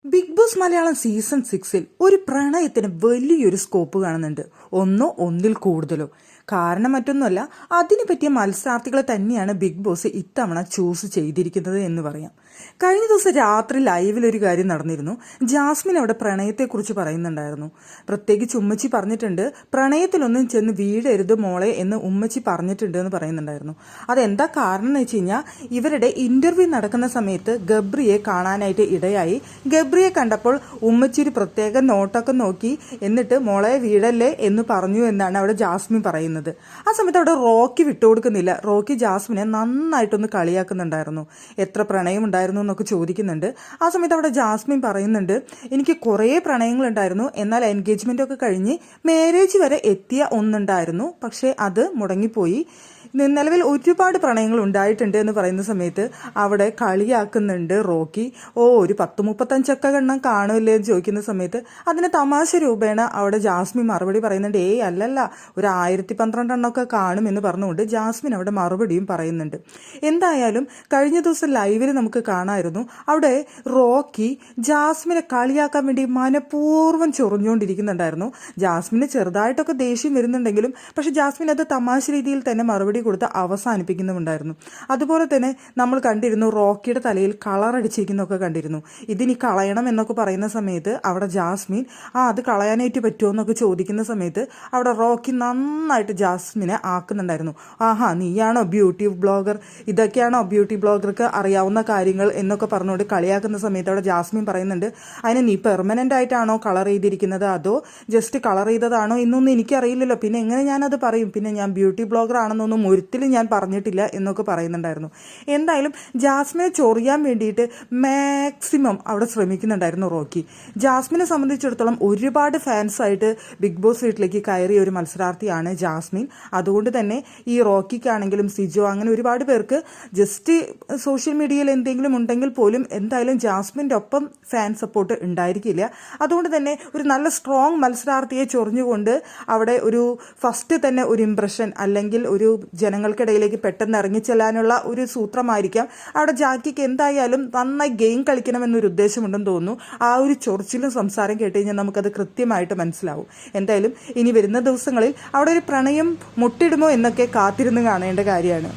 Big boss Malayalam season 6 ഒരു പ്രണയത്തിന് വലിയൊരു സ്കോപ്പ് കാണുന്നുണ്ട്. ഒന്നോ ഒന്നിൽ കൂടുതലോ. കാരണം മറ്റൊന്നുമല്ല, അതിനു പറ്റിയ മത്സരാർത്ഥികളെ തന്നെയാണ് ബിഗ് ബോസ് ഇത്തവണ ചൂസ് ചെയ്തിരിക്കുന്നത് എന്ന് പറയാം. കഴിഞ്ഞ ദിവസം രാത്രി ലൈവിലൊരു കാര്യം നടന്നിരുന്നു. ജാസ്മിൻ അവിടെ പ്രണയത്തെക്കുറിച്ച് പറയുന്നുണ്ടായിരുന്നു. പ്രത്യേകിച്ച് ഉമ്മച്ചി പറഞ്ഞിട്ടുണ്ട്, പ്രണയത്തിലൊന്നും ചെന്ന് വീഴരുത് മോളെ എന്ന് ഉമ്മച്ചി പറഞ്ഞിട്ടുണ്ട് എന്ന് പറയുന്നുണ്ടായിരുന്നു. അതെന്താ കാരണം എന്ന് വെച്ച് കഴിഞ്ഞാൽ, ഇവരുടെ ഇന്റർവ്യൂ നടക്കുന്ന സമയത്ത് ഗബ്രിയെ കാണാനായിട്ട് ഇടയായി. ഗബ്രിയെ കണ്ടപ്പോൾ ഉമ്മച്ചി ഒരു പ്രത്യേക നോട്ടൊക്കെ നോക്കി, എന്നിട്ട് മോളെ വീഴല്ലേ എന്ന് പറഞ്ഞു എന്നാണ് അവിടെ ജാസ്മിൻ പറയുന്നത്. ആ സമയത്ത് അവിടെ റോക്കി വിട്ടുകൊടുക്കുന്നില്ല. റോക്കി ജാസ്മിനെ നന്നായിട്ടൊന്ന് കളിയാക്കുന്നുണ്ടായിരുന്നു. എത്ര പ്രണയം ഉണ്ടായിരുന്നു എന്നൊക്കെ ചോദിക്കുന്നുണ്ട്. ആ സമയത്ത് അവിടെ ജാസ്മിൻ പറയുന്നുണ്ട്, എനിക്ക് കുറേ പ്രണയങ്ങളുണ്ടായിരുന്നു, എന്നാൽ എൻഗേജ്മെന്റ് ഒക്കെ കഴിഞ്ഞ് മാരേജ് വരെ എത്തിയ ഒന്നുണ്ടായിരുന്നു, പക്ഷേ അത് മുടങ്ങിപ്പോയി. നിലവിൽ ഒരുപാട് പ്രണയങ്ങൾ ഉണ്ടായിട്ടുണ്ട് എന്ന് പറയുന്ന സമയത്ത് അവിടെ കളിയാക്കുന്നുണ്ട് റോക്കി. ഒരു 10-35 എണ്ണം കാണുമല്ലേ എന്ന് ചോദിക്കുന്ന സമയത്ത് അതിന് തമാശ രൂപേണ അവിടെ ജാസ്മിൻ മറുപടി പറയുന്നുണ്ട്, അല്ലല്ല, ഒരു 1012 എണ്ണമൊക്കെ കാണുമെന്ന് പറഞ്ഞുകൊണ്ട് ജാസ്മിൻ അവിടെ മറുപടിയും പറയുന്നുണ്ട്. എന്തായാലും കഴിഞ്ഞ ദിവസം ലൈവിൽ നമുക്ക് കാണാമായിരുന്നു, അവിടെ റോക്കി ജാസ്മിനെ കളിയാക്കാൻ വേണ്ടി മനഃപൂർവ്വം ചൊറിഞ്ഞുകൊണ്ടിരിക്കുന്നുണ്ടായിരുന്നു. ജാസ്മിന് ചെറുതായിട്ടൊക്കെ ദേഷ്യം വരുന്നുണ്ടെങ്കിലും പക്ഷെ ജാസ്മിൻ അത് തമാശ രീതിയിൽ തന്നെ മറുപടി കൊടുത്ത് അവസാനിപ്പിക്കുന്നുണ്ടായിരുന്നു. അതുപോലെ തന്നെ നമ്മൾ കണ്ടിരുന്നു, റോക്കിയുടെ തലയിൽ കളർ അടിച്ചിരിക്കുന്നൊക്കെ കണ്ടിരുന്നു. ഇതിനി കളയണം എന്നൊക്കെ പറയുന്ന സമയത്ത് അവിടെ ജാസ്മിൻ അത് കളയാനായിട്ട് പറ്റുമോ എന്നൊക്കെ ചോദിക്കുന്ന സമയത്ത് അവിടെ റോക്കി നന്നായിട്ട് ജാസ്മിനെ ആക്കുന്നുണ്ടായിരുന്നു. നീയാണോ ബ്യൂട്ടി ബ്ലോഗർ, ഇതൊക്കെയാണോ ബ്യൂട്ടി ബ്ലോഗർക്ക് അറിയാവുന്ന കാര്യങ്ങൾ എന്നൊക്കെ പറഞ്ഞുകൊണ്ട് കളിയാക്കുന്ന സമയത്ത് അവിടെ ജാസ്മിൻ പറയുന്നുണ്ട്, അതിന് നീ പെർമനന്റ് ആയിട്ടാണോ കളർ ചെയ്തിരിക്കുന്നത് അതോ ജസ്റ്റ് കളർ ചെയ്തതാണോ എന്നൊന്നും എനിക്കറിയില്ലല്ലോ, പിന്നെ എങ്ങനെ ഞാനത് പറയും, പിന്നെ ഞാൻ ബ്യൂട്ടി ബ്ലോഗർ ആണെന്നൊന്നും ഒരിക്കലും ഞാൻ പറഞ്ഞിട്ടില്ല എന്നൊക്കെ പറയുന്നുണ്ടായിരുന്നു. എന്തായാലും ജാസ്മിനെ ചൊറിയാൻ വേണ്ടിയിട്ട് മാക്സിമം അവിടെ ശ്രമിക്കുന്നുണ്ടായിരുന്നു റോക്കി. ജാസ്മിനെ സംബന്ധിച്ചിടത്തോളം ഒരുപാട് ഫാൻസായിട്ട് ബിഗ് ബോസ് വീട്ടിലേക്ക് കയറിയ ഒരു മത്സരാർത്ഥിയാണ് ജാസ്മിൻ. അതുകൊണ്ട് തന്നെ ഈ റോക്കിക്കാണെങ്കിലും സിജോ അങ്ങനെ ഒരുപാട് പേർക്ക് ജസ്റ്റ് സോഷ്യൽ മീഡിയയിൽ എന്തെങ്കിലും ഉണ്ടെങ്കിൽ പോലും എന്തായാലും ജാസ്മിൻ്റെ ഒപ്പം ഫാൻ സപ്പോർട്ട് ഉണ്ടായിരിക്കില്ല. അതുകൊണ്ട് തന്നെ ഒരു നല്ല സ്ട്രോങ് മത്സരാർത്ഥിയെ ചൊറിഞ്ഞുകൊണ്ട് അവിടെ ഒരു ഫസ്റ്റ് തന്നെ ഒരു ഇംപ്രഷൻ അല്ലെങ്കിൽ ഒരു ജനങ്ങൾക്കിടയിലേക്ക് പെട്ടെന്ന് ഇറങ്ങിച്ചെല്ലാനുള്ള ഒരു സൂത്രമായിരിക്കാം. അവിടെ ജാക്കിക്ക് എന്തായാലും നന്നായി ഗെയിം കളിക്കണമെന്നൊരു ഉദ്ദേശമുണ്ടെന്ന് തോന്നുന്നു. ആ ഒരു ചൊറിച്ചിലും സംസാരം കേട്ട് കഴിഞ്ഞാൽ നമുക്കത് കൃത്യമായിട്ട് മനസ്സിലാവും. എന്തായാലും ഇനി വരുന്ന ദിവസങ്ങളിൽ അവിടെ ഒരു പ്രണയം മുട്ടിടുമോ എന്നൊക്കെ കാത്തിരുന്ന് കാണേണ്ട കാര്യമാണ്.